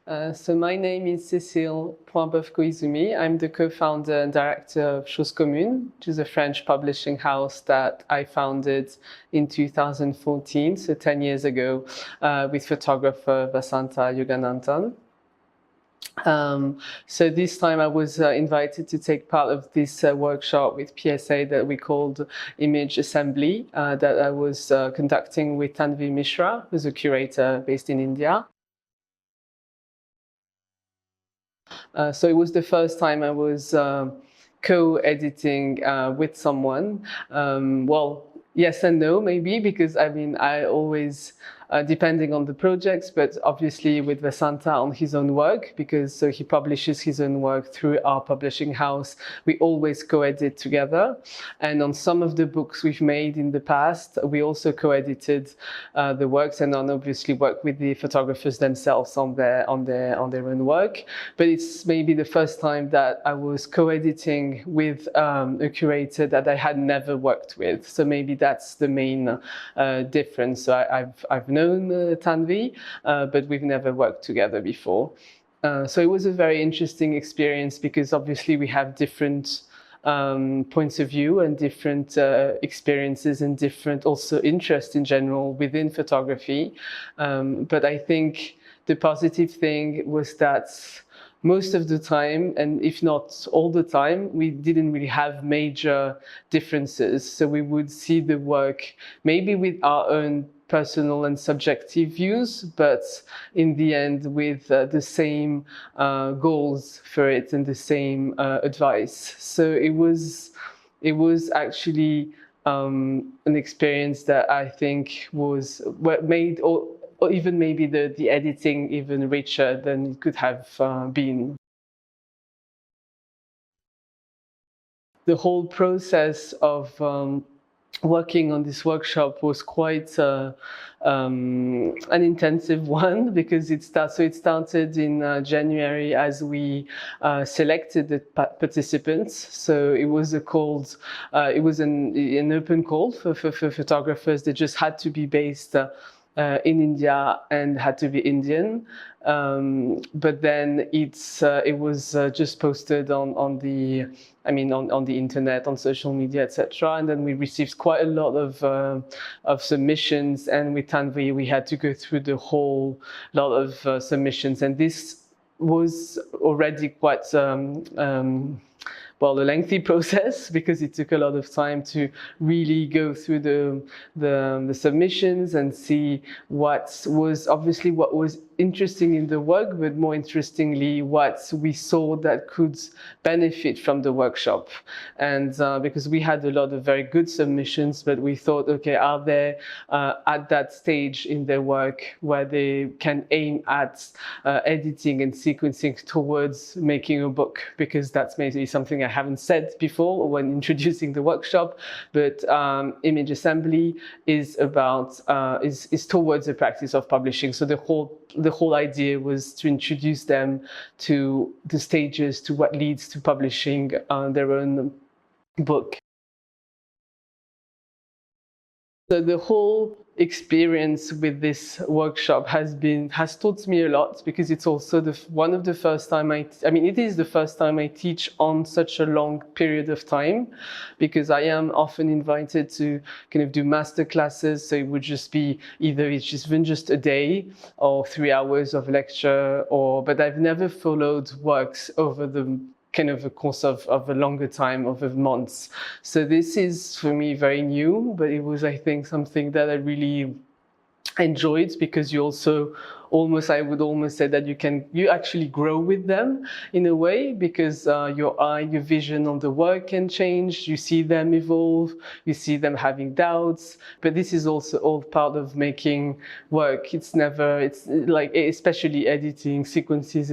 So my name is Cécile Poimboeuf-Koizumi. I'm the co-founder and director of Chose Commune, which is a French publishing house that I founded in 2014, so 10 years ago, with photographer Vasanta Yogananthan. So this time I was invited to take part of this workshop with PSA that we called Image Assembly, that I was conducting with Tanvi Mishra, who's a curator based in India. So it was the first time I was co-editing with someone. Well, yes and no, maybe, because I mean, I always, depending on the projects, but obviously with Vasanta on his own work, because so he publishes his own work through our publishing house, we always co-edit together. And on some of the books we've made in the past, we also co-edited the works, and then obviously work with the photographers themselves on their own work. But it's maybe the first time that I was co-editing with a curator that I had never worked with. So maybe that's the main difference. So I've known Tanvi, but we've never worked together before. So it was a very interesting experience because obviously we have different points of view and different experiences and different also interests in general within photography. But I think the positive thing was that most of the time, and if not all the time, we didn't really have major differences. So we would see the work maybe with our own personal and subjective views, but in the end with the same goals for it and the same advice. So it was actually an experience that I think was what made or even maybe the editing even richer than it could have been. The whole process of working on this workshop was quite an intensive one because it started in January as we selected the participants. So it was it was an open call for photographers. They just had to be based in India and had to be Indian. But then it was just posted on the internet, on social media, etc. And then we received quite a lot of submissions. And with Tanvi, we had to go through the whole lot of submissions. And this was already quite a lengthy process because it took a lot of time to really go through the submissions and see what was interesting in the work, but more interestingly, what we saw that could benefit from the workshop. And because we had a lot of very good submissions, but we thought, okay, are there at that stage in their work where they can aim at editing and sequencing towards making a book? Because that's maybe something I haven't said before when introducing the workshop, but image assembly is about is towards the practice of publishing. So the whole idea was to introduce them to the stages, to what leads to publishing their own book. So the whole experience with this workshop has taught me a lot because it's also one of the first time it is the first time I teach on such a long period of time, because I am often invited to kind of do master classes. So it would just be either it's just a day or 3 hours of lecture, but I've never followed works over the kind of a course of a longer time, of months. So this is for me very new, but it was, I think, something that I really enjoyed because you also I would almost say that you actually grow with them in a way, because your vision on the work can change. You see them evolve, you see them having doubts, but this is also all part of making work. It's like, especially editing sequences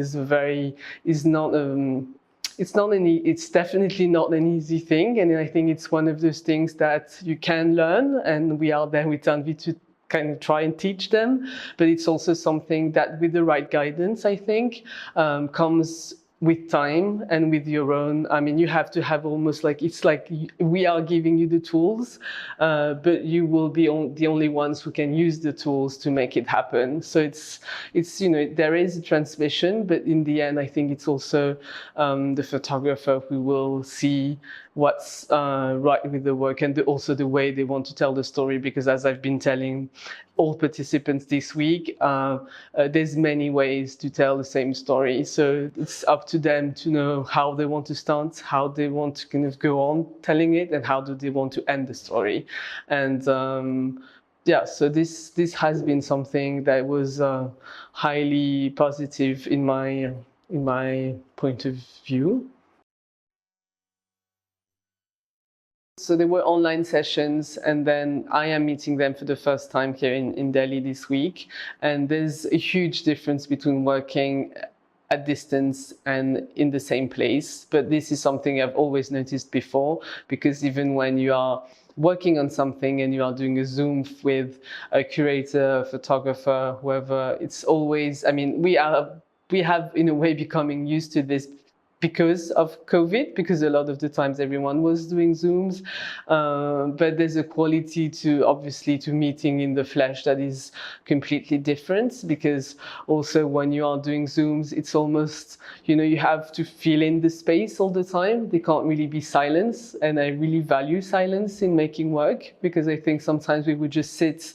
it's definitely not an easy thing, and I think it's one of those things that you can learn, and we are there with Tanvi to kind of try and teach them. But it's also something that, with the right guidance, I think, comes with time and with your own, I mean, you have to have almost like, it's like we are giving you the tools, but you will be the only ones who can use the tools to make it happen. So it's, there is a transmission, but in the end, I think it's also the photographer who will see what's right with the work, and also the way they want to tell the story. Because as I've been telling all participants this week, there's many ways to tell the same story. So it's up to them to know how they want to start, how they want to kind of go on telling it, and how do they want to end the story. And yeah, so this has been something that was highly positive in my point of view. So there were online sessions, and then I am meeting them for the first time here in Delhi this week. And there's a huge difference between working at distance and in the same place. But this is something I've always noticed before, because even when you are working on something and you are doing a Zoom with a curator, a photographer, whoever, it's always, I mean, we have in a way becoming used to this because of COVID, because a lot of the times everyone was doing Zooms. But there's a quality to, obviously, to meeting in the flesh that is completely different, because also when you are doing Zooms, it's almost, you have to fill in the space all the time. There can't really be silence. And I really value silence in making work, because I think sometimes we would just sit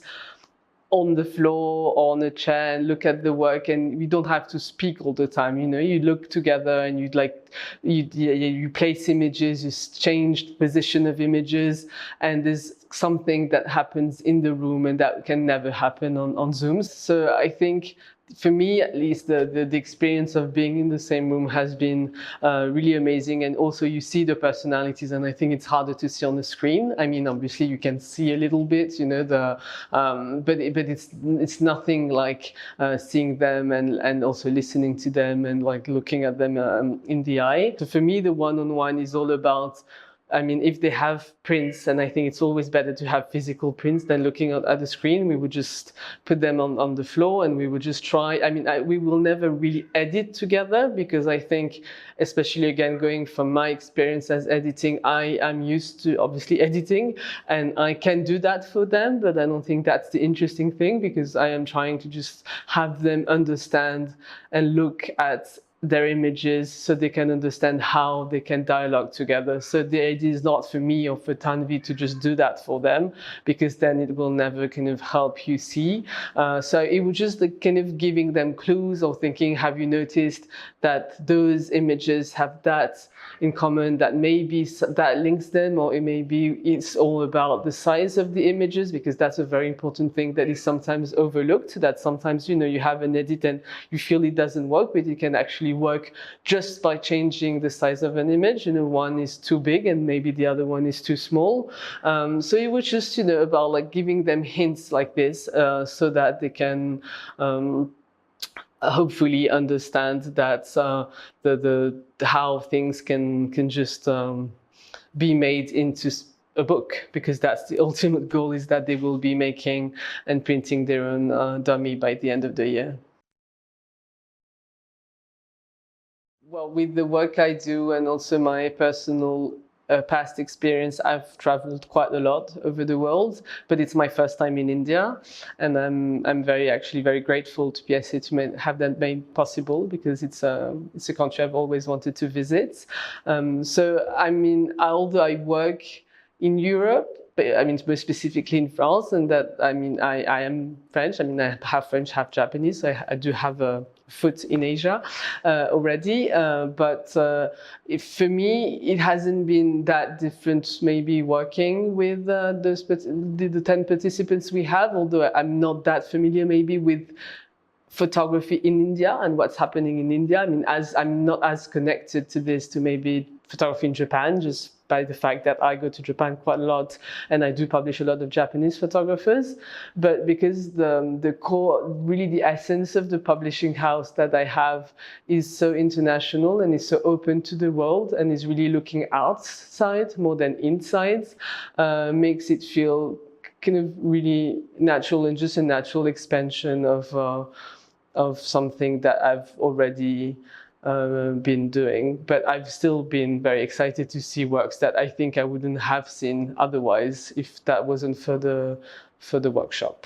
on the floor or on a chair and look at the work, and we don't have to speak all the time. You look together and you place images, you change position of images, and there's something that happens in the room, and that can never happen on Zooms. So I think, for me at least, the experience of being in the same room has been really amazing. And also you see the personalities, and I think it's harder to see on the screen. I mean, obviously you can see a little bit, but it's nothing like seeing them and also listening to them and like looking at them in the eye. So for me, the one-on-one is all about, I mean, if they have prints, and I think it's always better to have physical prints than looking at the screen, we would just put them on the floor, and we would just try. I mean, we will never really edit together, because I think, especially again, going from my experience as editing, I am used to obviously editing, and I can do that for them, but I don't think that's the interesting thing, because I am trying to just have them understand and look at their images so they can understand how they can dialogue together. So the idea is not for me or for Tanvi to just do that for them, because then it will never kind of help you see. So it was just kind of giving them clues, or thinking, have you noticed that those images have that in common, that maybe that links them, or it maybe it's all about the size of the images, because that's a very important thing that is sometimes overlooked, that sometimes, you have an edit and you feel it doesn't work, but it can actually work just by changing the size of an image. One is too big and maybe the other one is too small. So it was just, about like giving them hints like this, so that they can hopefully understand that how things can just be made into a book, because that's the ultimate goal, is that they will be making and printing their own dummy by the end of the year. Well, with the work I do and also my personal past experience, I've traveled quite a lot over the world, but it's my first time in India, and I'm very grateful to PSA to have that made possible, because it's a country I've always wanted to visit. So I mean, although I work in Europe, but I mean, more specifically in France, and that, I mean, I am French. I mean, I have French, half Japanese, so I do have a foot in Asia already. But for me, it hasn't been that different, maybe working with the 10 participants we have, although I'm not that familiar maybe with photography in India and what's happening in India. I mean, as I'm not as connected to this to maybe photography in Japan, just by the fact that I go to Japan quite a lot and I do publish a lot of Japanese photographers. But because the core, really the essence of the publishing house that I have is so international and is so open to the world and is really looking outside more than inside, makes it feel kind of really natural, and just a natural expansion of something that I've already been doing. But I've still been very excited to see works that I think I wouldn't have seen otherwise if that wasn't for the workshop.